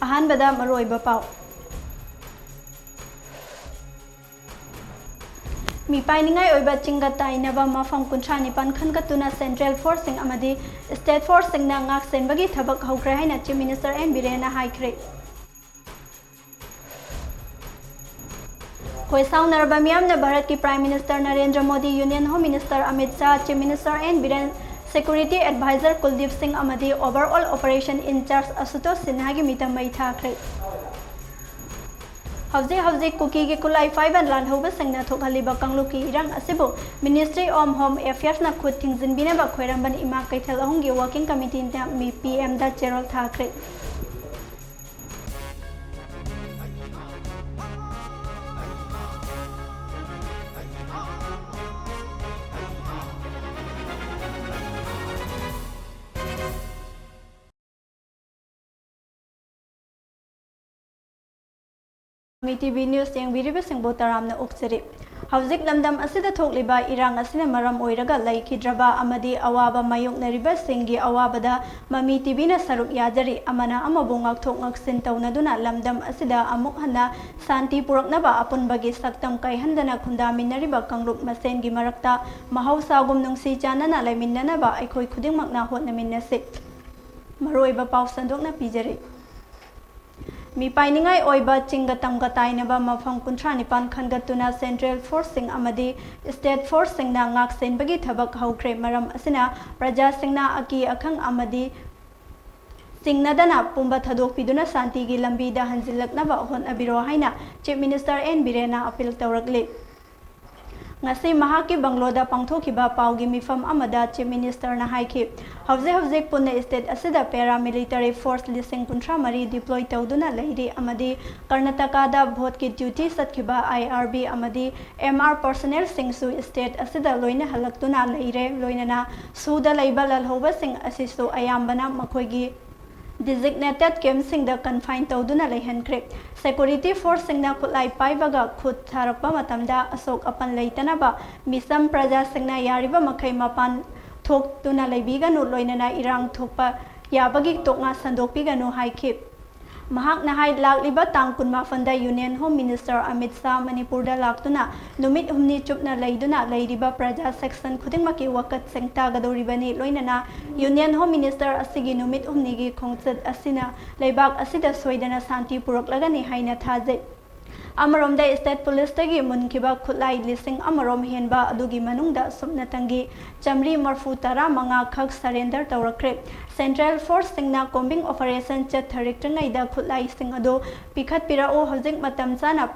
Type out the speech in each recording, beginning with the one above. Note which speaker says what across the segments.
Speaker 1: अहानबदा मरोइबा पाव मिपाइनिंगाई ओइबा चिंगा ताइनबा मफम कुंथ्रा निपान खनगतुना सेंट्रल फोर्स सिंग अमदी स्टेट फोर्स सिंग ना ngak senbagi thabak haukhre haina chief minister N बिरेना हाइख्रे कोई साउनरबा मियामना भारत की prime minister Narendra Modi union home minister Amit Shah chief minister N Biren security adviser Kuldeep Singh अमदी overall operation incharge Ashutosh Sinha की मीटिंग में थाख्रे हौजे कुकी के कुलाई फाइबन लानहौबा सिंगना थोकहलिबा कांगलू की इरंग असिबो मिनिस्ट्री ऑफ होम अफेयर्स ना खुद थिंगजिनबिनबा खोइरंबन इमा कैथल अहुंगी वर्किंग कमिटी ना मी पीएम दा चेरोल थाख्रे टीवी न्यूज़ येंबिरिबा सिंबो तरामना उक्सरी हौजिक लमदम असिदा थोकलिबा इरांग असिना मरम ओइरगा लैखिद्रबा अमदी अवाबा मायोक्नरिबा सिंगी अवाबदा ममी टीवीना सरुक याजरी अमना अमबु ngakthok ngaksin तौनदुना लमदम असिदा अमुक हन्ना शांति पुरकनबा अपुनबगी सक्तम काइहंदना खुंदामिनरिबा कांगरुप मसेनगी मरक्ता महौसागुम नुंसी चानना लैमिन्ननबा अखोइ खुदिंगमकना होटनमिन्नसे मरोइबा पाउ संदोकना पिजरी मिपाइनिंगाई ओइबा चिंगा तमगा ताइनबा मफम कुंथ्रा निपान खनगतुना सेंट्रल फोर्स सिंग अमदी स्टेट फोर्स सिंग ना ngak senbagi thabak haukhre maram asina प्रजा सिंगना अकी अखंग अमदी सिंगनदना पुंबा थदोकपिदुना शांति की लंबी दा हंजिलकनबा होनअबिरो हाइना चीफ मिनिस्टर एन बिरेना अपील तौरकले ngasi mahaki bangloda pangthokiba paugi mifam amada chief minister na haiki hauze punna state asida paramilitary force lising kunthra mari deploy tawduna leiri amadi karnataka da vote ki duty satkiba irb amadi mr personnel singsu state asida loina halaktuna leire loinana suda leiba lalhoba sing asisu ayambana makhoigi designated camp sing da confine tawduna leihankre security force sing na khulai paibaga khut tharakpa matamda asok apan leitanaba misam praja sing na yariba makhai mapan thoktuna leibiganu loinana irang thokpa yabagi toknga sandokpiganu haikhi mahak na hai lakliba tang kunma fanda union home minister Amit Shah Manipur da laktuna numit humni chupna leiduna leiriba praja section khudingmaki wakat sengta gadoribani loinana union home minister asigi numit humni gi khongchat asina leibak asida soidana santi puroklagani haina thaje amaromda state police tagi munkiba khulai lising amarom henba adugi manungda sumnatangi chamri marfu tara manga khak surrender tawrakre central force singna combing operation chatharik tangaida khulai sing ado pikhat pirao hojik matam chana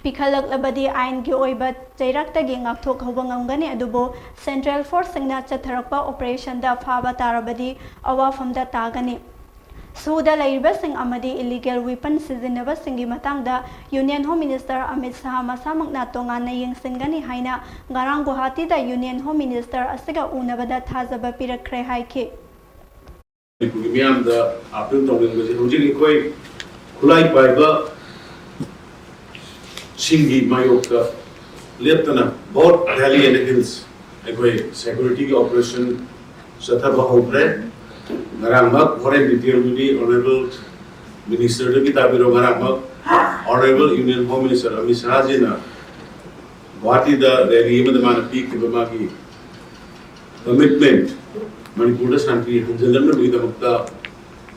Speaker 1: pikhalak labadi ain gi oiba chairak-tagi ngakthok hobang ngamgani adubo central force singna chatharakpa operation da phaba tarabadi awafamda tagani suda lairiba sing amadi illegal weapon sizinaba singi matangda union home minister Amit Shah masamakna tongana yengsingani haina ngarang Guwahati da union home minister asiga unabada thajaba pirakre haiki
Speaker 2: Miam da apil tongin basi hujing ikoi khulai paiba singi mayokta leptana both valley and hills ikoi security ki operation sathaba hopre Ngarambak, foreign detail duty, honorable minister to Kitabiro Ngarambak, honorable union home minister Amit Shah ji na Guwahati da rally में Damana peak के बमाकी commitment Manipur da शांति हंजलन में भी दमकता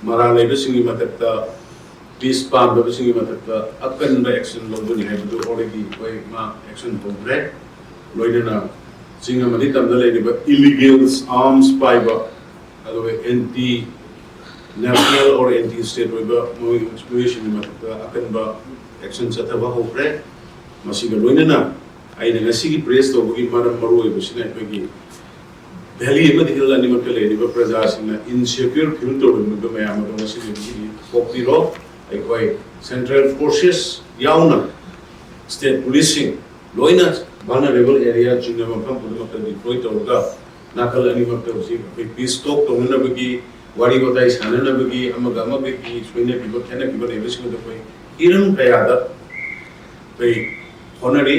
Speaker 2: मराले भी सिंगी मतकता peace पान भी सिंगी मतकता अक्कन दा action लोगों ने है तो already कोई माँ action हो रहे लोगों ने सिंगा मनी तंदले ने बा illegals arms पाइबा anti national or anti state weba moving exploration matta akanba action chathaba hokre masiga loinana aina ngasigi press to bugi maram maru oi busina pegi valley ma dihil ani matta le ni praja sina insecure feel to bugi ma ama ngasigi bugi popiro ai koi central forces yauna state policing loina vulnerable area jinna ma pham pudu matta deploy to ga nakal ani matta usi peace talk to na bagi wari watai sananabagi amaga amagagi soinabibak khenabibak leibasing adu koi hiram kayada koi honari.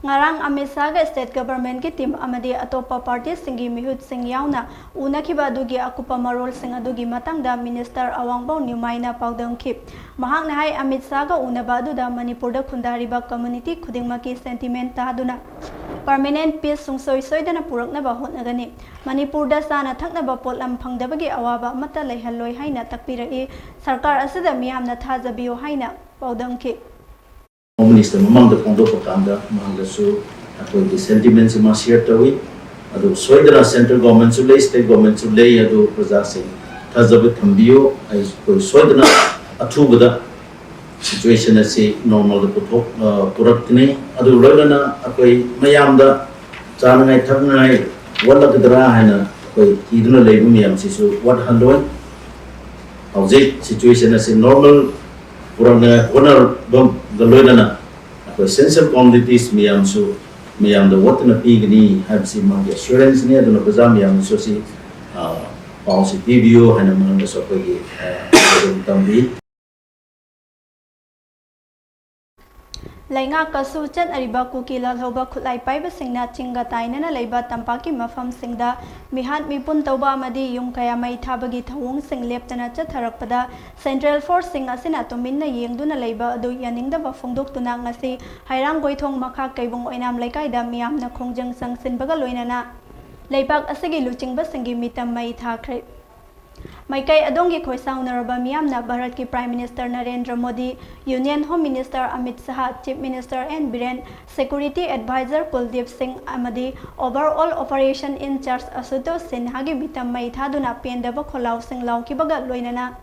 Speaker 1: ngarang amisaga state government ki team amadi atopa party singi mihut sing yauna unakiba adugi akupa marol sing adugi matangda minister awangbaw nimaina paudang khip mahang na hai amit saga unaba aduda manipur da khundariba community khudingmaki sentiment taduna permanent peace sungsoi soidana puraknaba hotnagani manipur da sana thaknaba potlam phangdabagi awaba amata leihalloi haina takpirai sarkar asida miyamna thajabiyo haina paudang khip
Speaker 3: Minister memang the pondok pertanda mengasu atau the sentiments yang masih tertawi adu soidana central government sulai state government sulai adu prasasing tazabit thambio ai soidana athu bada situation asi normal the purak ni adu loilana akoi mayam da chanangai thakngai wala kadra haina koi iduna leibu miyam sisu what handoi object situation asi normal purana owner bom galoidana ako essential commodities miyam su miyam da what na pigni have si mang assurance ni aduna bazam miyam so si policy video hana mang so pagi tambi
Speaker 1: lainga kasu chat ariba kuki lalhoba khulai paiba singna chinga tainana leiba tampaki mafam singda mihat mipun tawba amadi yung kaya mai thabagi thawung sing leptana chatharakpada central force sing asina tuminna yengduna leiba adu yaningda ba phongdoktuna ngasi hairang goithong makha kaibung oinam leikaida miyamna khongjang sangsinbaga loinana leibak asigi luchingba singi mitam mai thakre Maikai adongi khoisaunaraba miyamna Bharat ki Prime Minister Narendra Modi, Union Home Minister Amit Shah, Chief Minister N Biren, Security Advisor Kuldeep Singh amadi Overall Operation in Charge Asutosh Sinha gi mitam mai thaduna pendaba kholau sing laukibaga loinana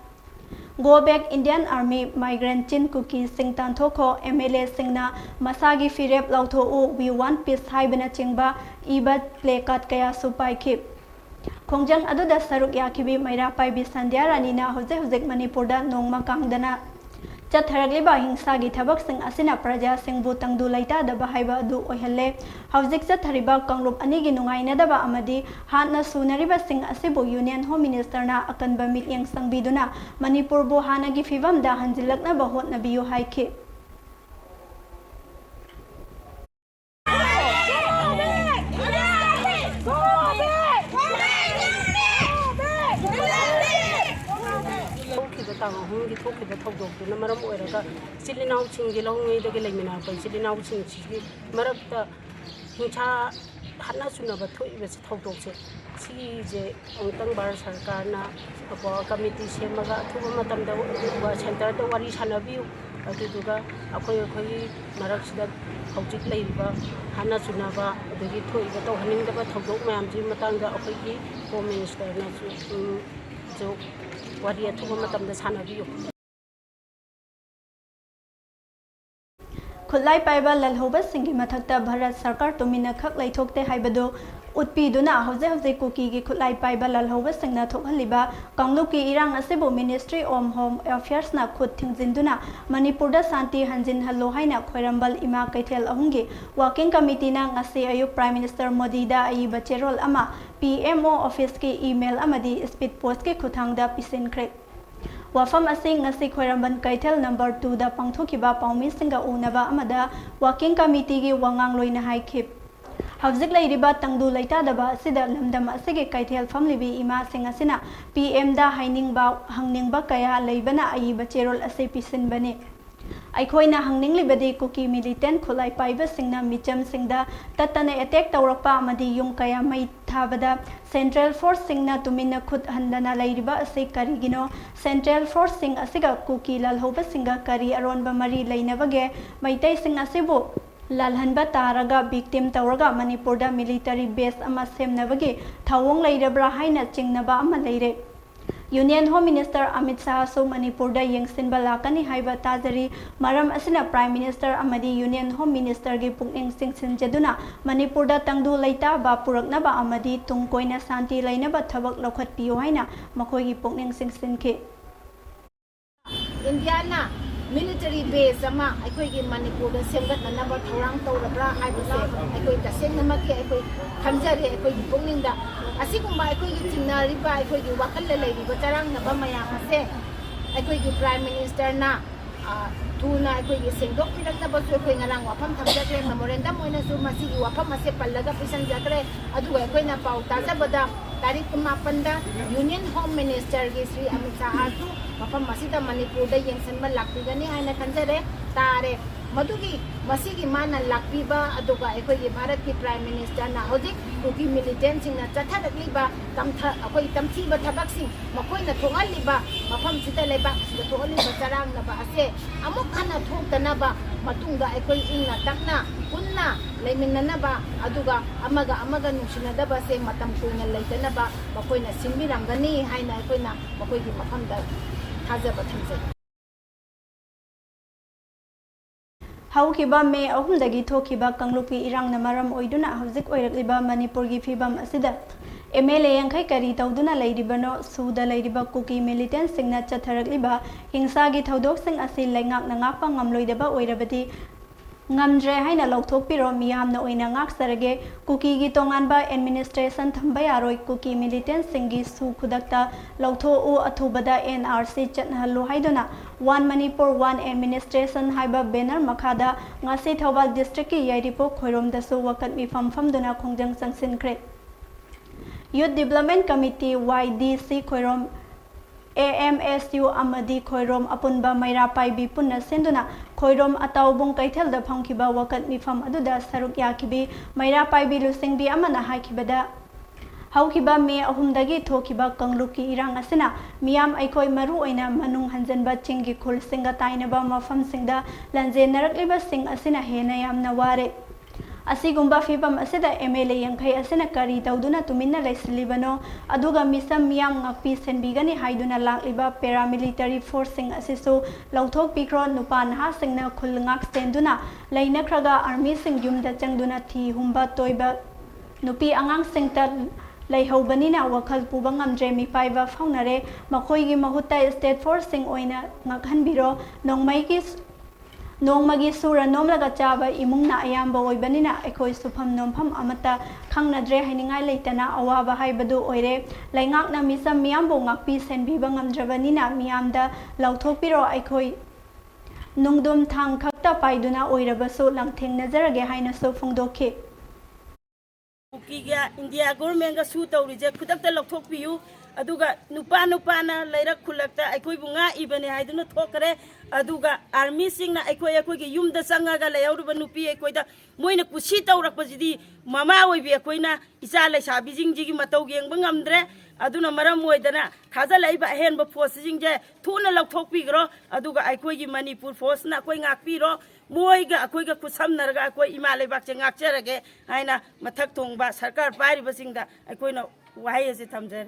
Speaker 1: Go back Indian Army migrant Chin Kuki Singh Tanthoko MLA Singna Masagi Firep Lautho U We Want Peace Haibana Chingba Ibat Placard Kaya Supai Khip Kongjang aduda saruk yakibi maira paibi sandhya ranina hojek manipurda nongma kangdana chatharagliba hingsa gi thabak sing asina praja sing bu tangdu laita daba haiba adu ohalle hojek chathariba kangrup ani gi nungaina daba amadi hanna sunariba sing asibu Union Home Minister na akanba mityang sangbiduna manipur bu hana gi fibam da hanjilakna ba hotna biyu haike
Speaker 4: Hunggi thoki ba thok dok na maram oiraga silinau chingi longi dagi lemina ba silinau ching chi marakta hingcha hana suna ba thoi ba thok dok se si je angtang bar sarkar na ba committee semaga thuba matam da wa center da wari sanabi aduga akoi marak sida hojik leiba hana suna ba dagi thoi ba to haning da ba thok dok mayam ji matang da akoi ki home minister na jo wari athuba matam da sanabiyo
Speaker 1: khulai paiba lalhoba singi mathakta Bharat Sarkar tumina khak laithokte haibado utpiduna hoje kuki gi khulai paiba lalhoba singna thokhaliba kangluki irang asibu Ministry of Home Affairs na khut thingjinduna Manipur da santi hanjin hallo haina khoirambal ima kaithel ahungi working committee na ngasi ayu Prime Minister Modi da ai bacherol ama PMO office ki email amadi speed post ki khuthangda pisin khre wafam asing ngasi khoiramban kaithel number 2 da pangthokiba paumi singa unaba amada working committee gi wangang loina haikhip hawjik leiriba tangdu leita daba sida lamdam asige kaithel famlibi ima sing asina PM da hainingba hangningba kaya leibana ai bacherol ase pisin bane Aikhoina hangningli kuki militant khulai paiba singna micham singda tatana attack tawrakpa amadi yung kaya mai thabada Central Force singna tumina khut handana lairiba ase karigino Central Force sing asiga kuki lalhoba singa kari aronba mari leinabage maitai sing asibu lalhanba taraga victim tawraga Manipurda military base ama semnabage thawong leirabra haina chingnaba ama leire Union Home Minister Amit Shah so Manipurda yengsinba lakani haiba tajari maram asina Prime Minister amadi Union Home Minister gi pukning singsinjaduna Manipurda tangdu leita ba puraknaba amadi tungkoina santi lainaba thabak lokhatpiyo haina makhoi gi pukning singsinke
Speaker 5: Indiana military base ama aikoigi Manipur da semgatnanaba thorang tawrabra haibase aikoi tasengnamakki aikoi khamjare aikoigi pungninda asigumba aikoigi chingnariba aikoigi wakalle leiriba charangnaba mayam ase aikoigi prime minister na tuna aikoigi sengdok piraknabasu aikoi ngarang wafam thamjakre memorandum oina su masigi wafam ase pallaga pisanjakre aduga aikoina pau tajabada तारीख 8 union home minister की Shri Amit Shah मफम Manipur Jansen लापीगनी है खनजरे तारे मधुगी मसीगी माना लापीबा अदुगा अखोई भारत की prime minister ना होजिक cookie militant Singh चथरकलीबा अखोई तमथीबा थबकसिंग मखोइना थोंगलिबा मफम सिदा लेबा सिदा थोंगलिबा चरांगनबा असे अमुक हना थोंतनबा मतुंगा अखोई इंगना तकना पुन्ना लेमिननबा अदुगा अमगा अमगा नुसिनदबा से मतम कुइना लेतनबा मखोइना सिंबिरंगनी हाइना अखोइना मखोइगी मफमदा थाजबा थमजे
Speaker 1: हौखिबा मे अहुमदगी थोखिबा कंगलुपी इरांगना मरम ओइदुना हौजिक ओइरक्लिबा मणिपुरगी फिबम असिदा MLA यांखै करी तौदुना लैरिबनो सुदा लैरिबा कुकी मिलिटेंट सिंगना चथरक्लिबा हिंसागी थौदोकसिंग असि लैंगाकना ngakpa ngamloidaba oirabadi ngamdre haina lawthokpiro miyamna oina ngakserage kuki gi tonganba administration thamba yaroi kuki militant singi su khudakta lawtho o athubada NRC chatnahallu haidona one Manipur one administration haiba banner makhada ngasi thawal district ki yairipo khoirom da su wakat mi famduna khongjang sangsinkre Youth Development Committee YDC khoirom AMSU amadi khoirom apunba maira paibi punna senduna khoirom ataubung kaithel da phangkiba wakat mifam aduda saruk yakibi maira paibi lusingbi amana haikibada haukiba me ahumdagi thokiba kangluki irang asina miyam aikoi maru oina manung hanjanba chingi khul singa tainaba mafam singda lanje narakliba sing asina hena yamna ware asigumba fibam asida MLA yankhai asina kari tawduna tuminna laisilibano aduga misam miyam ngakpi senbigani haiduna lakliba paramilitary forcing asisu lawthok pikro nupa naha singna khul ngak senduna lainakhraga army sing yumda changduna thi humba toiba nupi angang singta laihaubanina wakhal puba ngamdre mi paiba faunare makhoigi mahutta state forcing oina ngakhanbiro nongmagi sura nomlaga chaba imungna ayamba oibanina ekoi sufam nompham amata khangnadre hainingai leitana awaba haibadu oire laingakna misam miyambo ngakpi senbiba ngamdrabanina miyamda lawthokpiro ekoi nungdum thang khakta paiduna oirabasu langtheng nazarage haina so phongdokhe
Speaker 4: Ukiga India government ga su tawrije khudakta lawthokpiyu aduga nupa na lairak khulakta aikoi bunga ibane haiduna thokare aduga army sing na aikoi gi yumda sanga ga layauruba nupi aikoi da moina kusi tawrakpajidi mama oibi aikoi na isa laisabi jingji gi matau geng bangamdre aduna maram oidana thaja laiba henba force jingje thuna lawthokpigro aduga aikoi gi Manipur force na koi ngakpiro moiga akoi ga kusamnarga akoi ima laibak che ngakcherage haina mathak thongba sarkar pairi basingda aikoi na wahai ase thamjer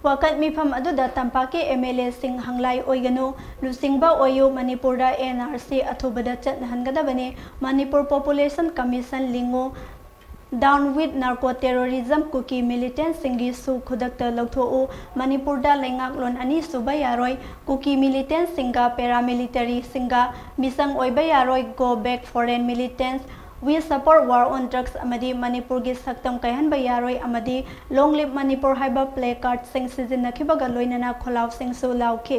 Speaker 1: wakat mifam aduda tampake MLA sing hanglai oiganu lusingba oyu Manipurda NRC athubada chatnahangadabane Manipur Population Commission lingo down with narco terrorism kuki militant singi su khudakta lawtho Manipurda laingak lon ani suba yaroi kuki militant singa paramilitary singa misang oiba yaroi go back foreign militants We support war on drugs amadi Manipur gi saktam kaihan bayaroi amadi long live Manipur haiba play card sing season nakhibaga loinana kholaw sing su lauke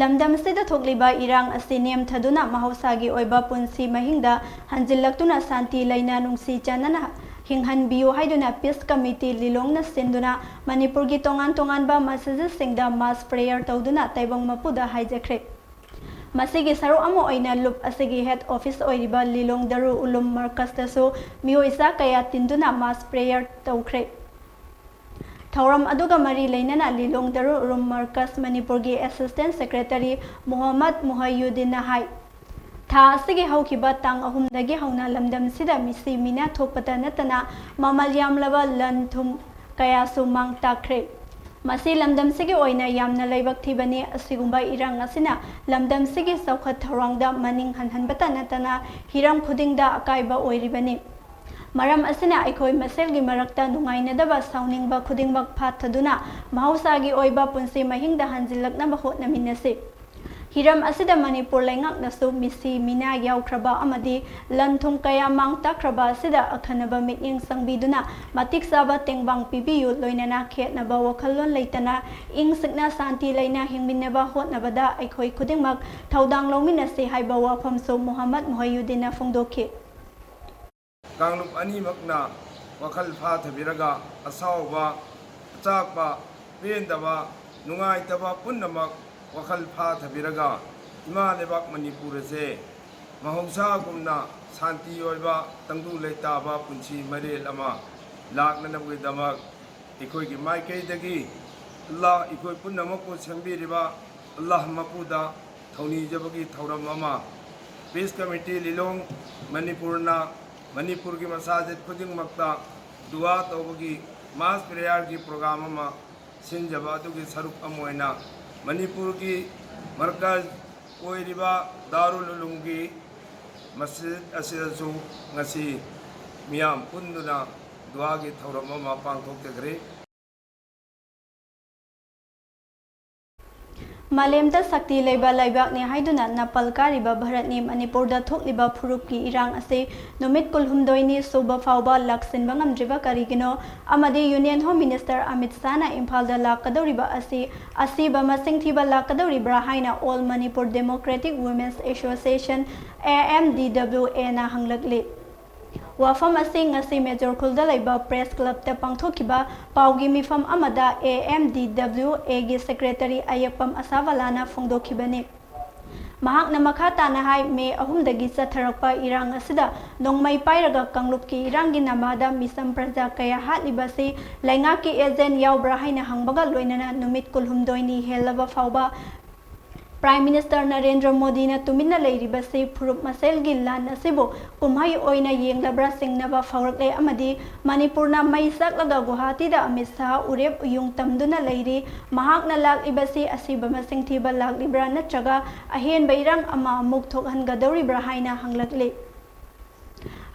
Speaker 1: lamdam sida thokliba irang asiniam thaduna mahausagi oiba punsi mahingda hanjillaktuna santi laina nungsi chanana hinghan biu haiduna peace committee lilongna senduna Manipur gi tongan ba messages singda mass prayer tawduna taibang mapuda haijakre masigi saru amo oina loop asigi head office oiriba lilong daru ulum markas taso mioisa kaya tinduna mass prayer tawkre Thauram aduga mari lainana lilong daru ulum markas Manipur gi assistant secretary Muhammad Muhayyuddin hai Tha asigi haukiba tang ahumdagi hauna lamdam sida misi mina thokpata natana mamal yamlaba lan thum kaya sumang takre masi lamdam sigi oina yamna laibak thibani asigumba irang asina lamdam sigi saukhat thorangda maning hanhanbata natana hiram khudingda akaiba oiribani Maram asina aikoi maselgi marakta nungainadaba sauningba khudingmak phathaduna mahausagi oiba punsi mahingda hanjilaknaba hotnaminase. Hiram asida Manipur lengak nasu misi mina yaukraba amadi lanthung kaya mang takraba asida akhanaba mityeng sangbiduna matik saba tengbang pibiyu loinana khetnaba wakhalon leitana ing sikna santi leina hingminaba hotnabada aikoi khudingmak thaudang longminase haiba wafamso Muhammad Muhayyuddin phongdokhi.
Speaker 6: Kanglup ani makna wakhal phathabiraga asawba achakba pendaba nungaitaba punnamak wakhal phathabiraga ima lebak Manipur se mahausa gumna santi oiba tangdu leitaba punchi marel ama laknanabgi damak ikoi gi maikei dagi Allah ikoi punnamak ko sembiriba Allah mapuda thauni jabagi thauram ama peace committee lilong Manipur ki masajid khuding makta dua tawagi mass prayer ki program ama sinjaba adu ki saruk amoina Manipur ki markaz oiriba Darul Uloom ki masjid asidasu ngasi miyam punduna dua ki thauram ama pangthok tegre.
Speaker 1: Malemda sakti leiba laibak ni haiduna napal kariba Bharatni Manipurda thokliba phurupki irang ase numit kulhumdoini soba fauba laksinba ngamdriba karigino amadi Union Home Minister Amit Shahna Imphalda lakadoriba ase asiba masingthiba lakadoribra haina All Manipur Democratic Women's Association AMDWA na hanglakli. Wafam asing ngasi Major Khulda laiba Press Club ta pangthokiba paugi mifam amada AMDWA gi Secretary Ayapam Asavalana phongdokhibani. Mahakna makha na hai May 3 dagi chatharakpa irang asida nongmai pairaga kanglupki irangi namada misam praja kaya hatlibasi laingaki agent yaubra haina hangbaga loinana numit kulhumdoini helaba fauba Prime Minister Narendra Modi na tumina leiribase phurup maselgi lan asibo kumhai oina yenglabra singnaba faurakle amadi Manipurna maisak laga Guwahati da Amit Shah urep uyung tamduna leiri mahakna laklibase asiba masingthiba laklibra natraga ahen bairang ama amuk thokhangadoribra haina hanglakle.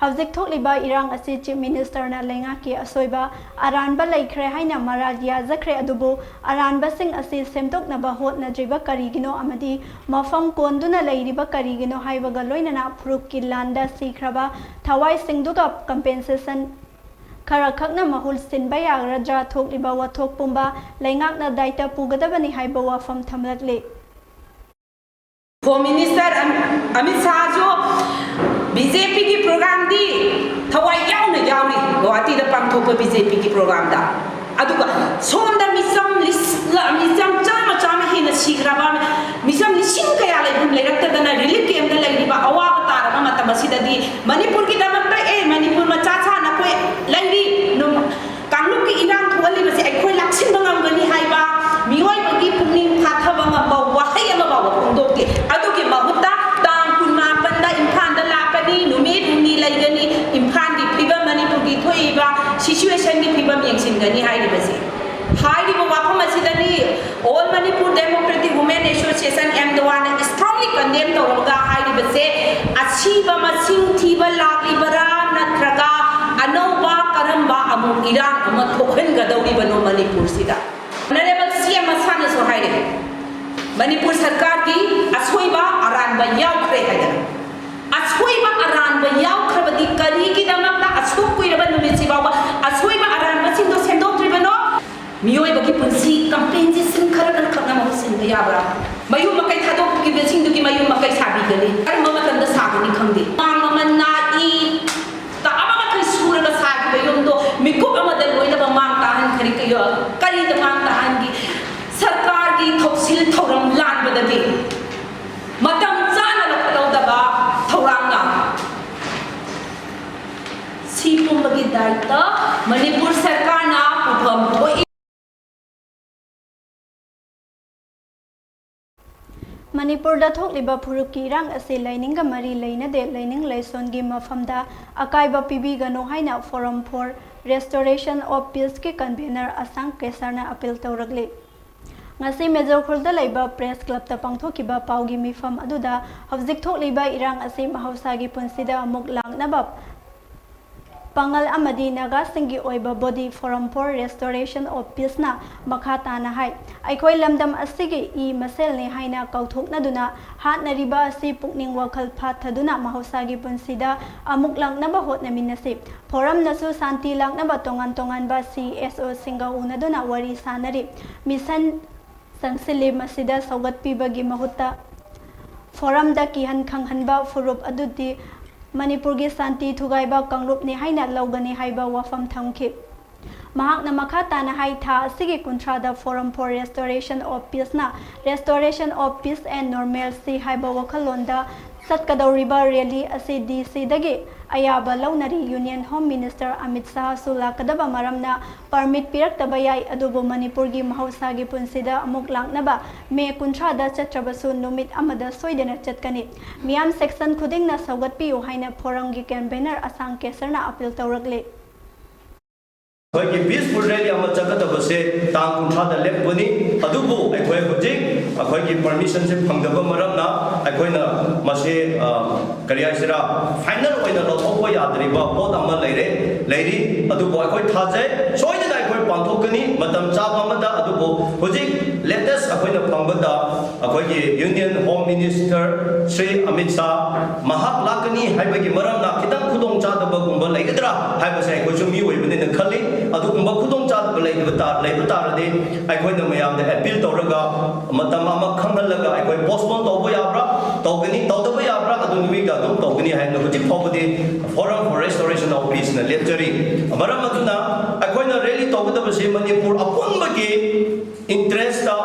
Speaker 1: Hawzik thokliba irang asi Chief Minister na lengaki asoiba aranba laikhre haina marajya zakre adubu aranba sing asi semtoknaba hotnadriba karigino amadi mafam konduna leiriba karigino haibaga loinana phurupki landa sikhraba thawai singduga compensation kharakhakna mahul sinba yagraja thokliba wathok pumba lengakna daita pugadabani haiba wafam thamlakle.
Speaker 7: Home Minister Amit Shah jo BJP की programme दी थवाई यावने यावरी गुवाहाटी दा पांगथोप BJP की programme दा अदुगा सोंदा मिसम चामा चामा हेना सिग्राबा मिसम लिसिंग कया लेबुम लेरक्तदना relief camp दा लेरिबा अवाब तारमा मतम सिददी मणिपुर की दमकता मणिपुर मा चाचा ना कोई लेरी नो कांगलुप की इरांग थोली बसे अखोय लाक्सिन बंगमगनी हाइबा मियोय बगी पुनिंग फाथबा ngamba wahay ama bawa pungdokti adugi mahuta tang kunma panda imphanda lapani numit ni laigani imphandi phiba Manipur gi thoiba situation gi phiba yengsingani hairibase hairiba wafam asidani All Manipur Democratic Women Association MDWA strongly condemn tawga hairibase asiba masing thiba laklibara natraga anoba karamba amu iran ama thokhan gadauri bano Manipur sida Honorable CM Asana so haire Manipur Sarkar ki ashoiba aranba yaukre haidana ashoiba aranba yaukhrabadi kari ki damakta ashok kuiraba numisi bawa ashoiba aranba singdo semdoktribano miyoiba ki punsi compensation kharakan khakna mahusin da yabra mayu makai thadok ki besing du ki mayu makai sabi gani ar mama tanda sagani khangdi mama na I ta amama kai sura ga sagi bayum do mikup amadal loina ba mang tahan khari kayo kari da mang tahan gi सरकार की थोसिल थौरम लान बददी मतम चाना लखलौदबा थौरांगा सिपुमबगी दायित्व मणिपुर सरकार ना पुफम थोइ
Speaker 1: Manipur da thokliba phurupki irang ase laininga mari leinade laining laisongi mafamda akaiba pibiga no haina Forum for Restoration of Peace ki convener Asang Kesarna appeal tawragle. Ngasi Major Khulda laiba Press Club ta pangthokiba paugi mifam aduda hawzik thokliba irang ase mahausagi punsida amuk langnaba Pangal amadi naga singi oiba body forum for restoration of peace na makha tana hai aikoi lamdam asigi I masel ne haina kauthokna duna hatnariba asi pukning wakhal phathaduna mahosagi punsida amuk langnaba hotnaminasi forum nasu santi langnaba tongan ba CSO singa unaduna wari sanari mission sangsili masida saugat pibagi mahutta forum da kihan khanghanba furup adudi Manipur gi santi thugaiba kangrup ne haina lawgani haiba wafam thamki mahakna makha tana hai tha asigi kuntrada forum for restoration of peace na restoration of peace and normalcy haiba wakhalonda satkadauriba rally asi DC dagi ayaba launari Union Home Minister Amit Shah sulakadaba maramna permit piraktaba yai adubu Manipur gi mahausagi punsida amuk langnaba me kuntrada chatrabasu numit amada soidena chatkani miam section khudingna saugat piu haina forum gi campaigner asang kesarna appeal tawrakle
Speaker 8: peaceful rally ama chakatabase tang kunthra da lepbani adubu akhoi hujik akhoi ki permission se phangdaba maramna akhoina mase kariya sira final oina lothokwa yadriba pot ama leiri adubu akhoi thajai soidana akhoi panthokani matam chaba amada adubu hujik latest akhoina phangbada akhoi ki Union Home Minister Sri Amit Shah mahak lakani haibagi maramna khidam khudong chadaba gumba leigadra haibase akhoi chumi oibani na khali adugumba khudong chadaba leiba tarade akhoi mayam da appeal tawraga matam ama khangalaga akhoi postpone tawba yabra tawgani tawdaba yabra adu nuiga dum tawgani haina hujik phobadi forum for restoration of peace na lecture amaram aduna akhoi na rally tawgada base Manipur apunbagi interest ta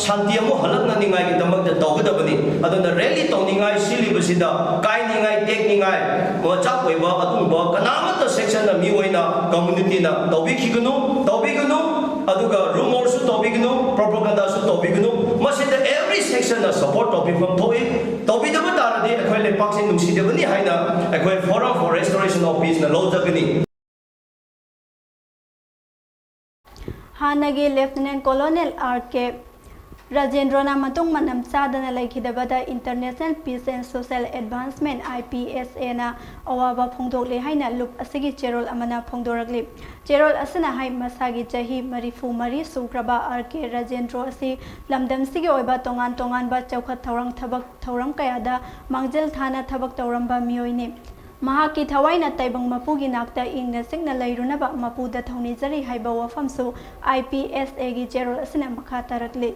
Speaker 8: shanti amu halakna ningai gi damak da tawgadabani aduna rally tawningai silibasida kainingai tekningai mo chakweba adumba kanamata section na miwaina community na tawbikigunu aduga rumors su tawbigunu propaganda su tawbigunu masida every section na support topic from thoi tawbidaba tarade akhoi lepak se nungsidabani haina akhoi forum for restoration of peace na lojagani
Speaker 1: Hanagi Lieutenant Colonel R.K. Rajendrona matung manam sadana laikhidabada International Peace and Social Advancement IPSA na awaba phongdokle haina lup asigi cherol amana phongdoragli cherol asana hai masagi chahi marifu mari sukraba R.K. Rajendro asi lamdam sigi oiba tongan ba chawkhat thawram kayada mangjel thana thabak tawramba miyoine Mahaki Tawaina Taibang Mapugi Nakta in the signal Lairunaba Mapuda Tony Zari Haiba Wafamsu IPSA gi Gerald Asina Makatarakli.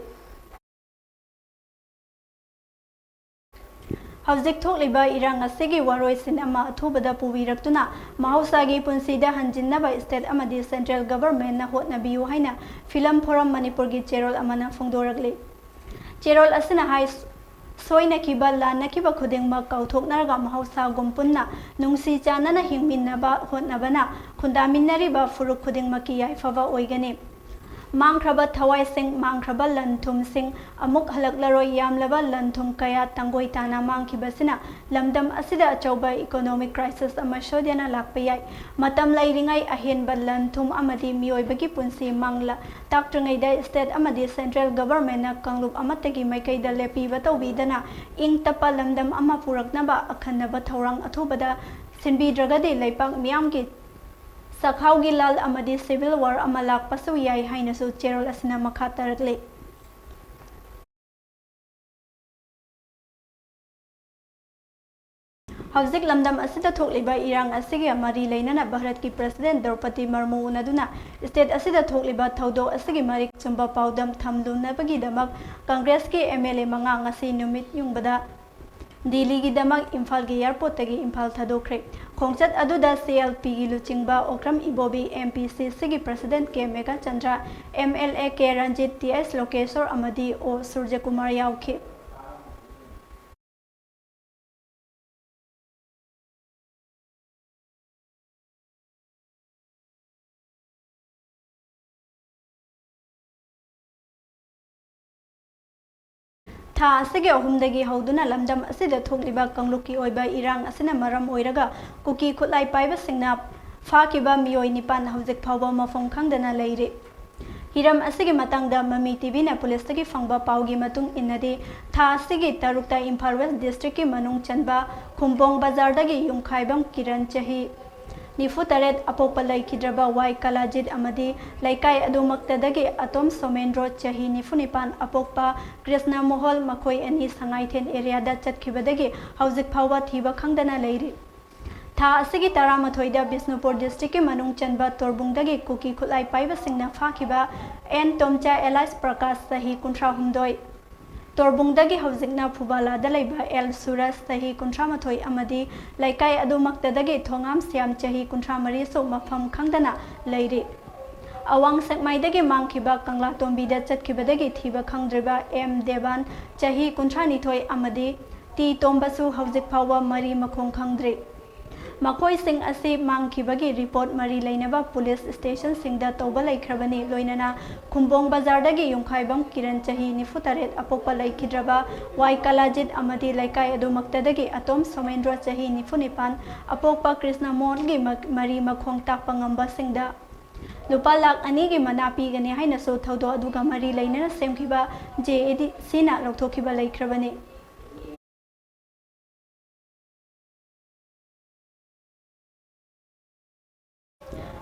Speaker 1: Hauzik Tokliba Iranga Sigi Waroi Sinama Tubada Puviratuna Mahausagi Punsida Hanjinaba State Amadi Central Government na Hot Nabiu Haina Film Forum Manipur gi Gerald Amana Fongdoragli. Gerald Asina High Soina kiba lana kiba khudengma kauthoknarga mahausa gompunna nungsi chanana hingminnaba hotnabana khundaminariba furuk khudengma ki yaifaba oigani mangkraba thawai sing mangkraba lanthum sing amuk halaklaroi yamlaba lanthum kaya tangoi tana mangkhibasina lamdam asida achauba economic crisis ama shodena lakpayai matam lairingai ahenba lanthum amadi mioibagi punsi mangla taktrangaida state amadi central government na kanglup amatagi maikaida lepiba tawbidana ing tapa lamdam ama puraknaba akhanaba thorang athubada sinbi dragade laipak miyamgi Sakhaugi lal amadi civil war amalak pasu yai hainasu cherol asina makatarakle Hauzik lamdam asida thokliba irang asigi amari leinana Bharat ki President Draupadi Murmu unaduna state asida thokliba thaudo asigi marik chumba paudam thamlunabagi damak Congress ki MLA manga ngasi numit yungbada Delhi ki damak Imphal ki airport tagi Imphal thadokre khongchat aduda CLP gi luchingba okram ibobi MPCC gi President K Mega Chandra MLA K Ranjit TS Lokeshwar amadi O Surya Kumar yaukhi Tha asige ahumdagi hauduna lamdam asida thokliba kangluki oiba irang asina maram oiraga kuki khutlai paiba singna phakiba miyoi nipan hauzik phawba mafong khangdana leire hiram asige matangda MAMI TV na police tagi fangba paugi matung innadi tha asige tarukta Imphal West district ki manung chanba khumbong bazar dagi yumkhaibam kiran chahi निफु तरेट अपोप लेखिद्रबा Y Kalajit अमदी लेकाई अदुमक्तदगी अतोम सोमेंद्रो चही निफु निपान अपोप कृष्ण मोहल मखोई अनि संगाइथेन एरियादा चतखिबदगी हौजिक फावबा थीबा खंगदना लेरी था असगी तरामथोइदा बिष्णुपुर डिस्ट्रिक्ट के मनुंग चनबा तोरबुंगदगी कुकी खुलाई पाइबसिंगना फाखिबा एन तोमचा एलाइस प्रकाश सही कुंट्रा हुमदोई तोरबुंगदगी हौजिकना फुबालादा लेबा एल सूरज सही कुंट्रा मथोई अमदी लेकाई अदुमक्तदगी थोंगाम सियाम चही कुंट्रा मरी सो मफम खंगदना लेरी अवांग सेकमाइदगी मांगखिबा कंगला तोंबीदा चतखिबदगी थीबा खंगद्रिबा एम देवान चही कुंट्रा निथोई अमदी टी तोंबसु हौजिक फावबा मरी मखों खंगद्रि मखोई सिंह असी मांगखिबगी रिपोर्ट मरी लेनबा पुलिस स्टेशन सिंगदा तौबा लेख्रबनी लोइनना खुंबोंग बाजारदगी युंखाइबम किरण चही निफु तरेट अपोपा लेखिद्रबा वाई कलाजित अमदी लेकाई अदुमक्तदगी अतोम सोमेंद्र चही निफु निपान अपोपा कृष्ण मोहनगी मरी मखोंग ताकपा ngamba सिंगदा लुपा लाख अनी की मना पीगने हाइनसो थौदो अदुगा मरी लेनना सेमखिबा JADC ना लौथोखिबा लेख्रबनी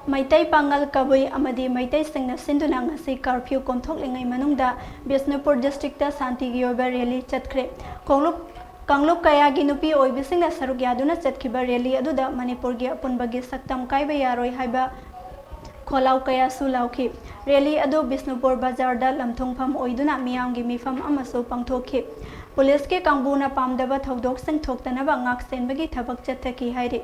Speaker 1: मैतै पांगल कबुई अमदी मैतै सिंगना सिंधुना ngasi कर्फ्यू कोमथोकलिंगै मनुंगदा बिष्णुपुर डिस्ट्रिक्ट सांतिगी ओबा रैली चतख्रे कांगलुप कयागी नुपी ओइबिसिंगना सरुक यादुना चतखिबा रैली अदुदा मणिपुरगी अपुनबगी सक्तम काइबा यारोय हाइबा खोलाव कया सुलाउखि रैली अदु बिष्णुपुर बाजारदा लमथुंगफम ओइदुना मियामगी मिफम अमसो पांगथोखि पुलिस के कांगबुना पामदबा थौदोकसिंग थोक्तनबा ngaksenbagi thabak chathaki hairi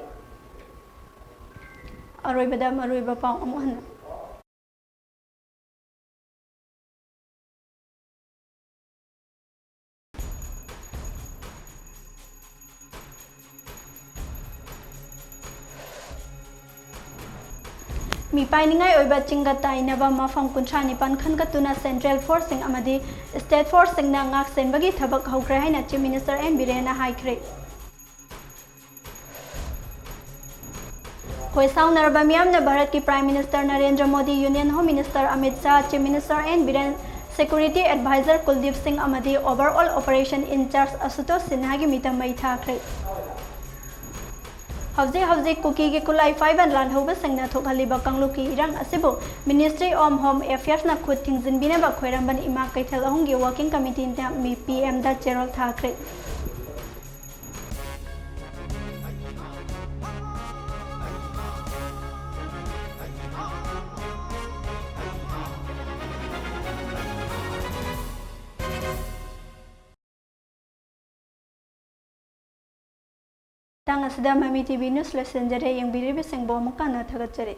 Speaker 1: अरोइबदा मरुइबा पाउ अमुहन मिपाइनिंगाई ओइबा चिंगा ताइनबा मफम कुंट्रा निपान खनगतुना सेंट्रल फोर्सिंग अमदी स्टेट फोर्सिंग ना ngaksenbagi thabak हौख्रे हाइना चीफ मिनिस्टर एन बिरेना हाइख्रे खोइसाउनरबा मियामना भारत की prime minister Narendra Modi union home minister Amit Shah chief minister N Biren security adviser Kuldeep Singh अमदी overall operation incharge Ashutosh Sinha की मीटिंग मई थाख्रे हौजे कुकी के कुलाई फाइबन लानहौबा सिंगना थोकहलिबा कांगलुप की इरंग असिबु मिनिस्ट्री ऑफ होम अफेयर्स ना खुद थिंगजिनबिनबा खोइरंबन इमा कैथल अहुंगी वर्किंग कमिटी ना PM दा चेरोल थाख्रे MAMI TV News lesson jare yang biri bising bo mukana thagachare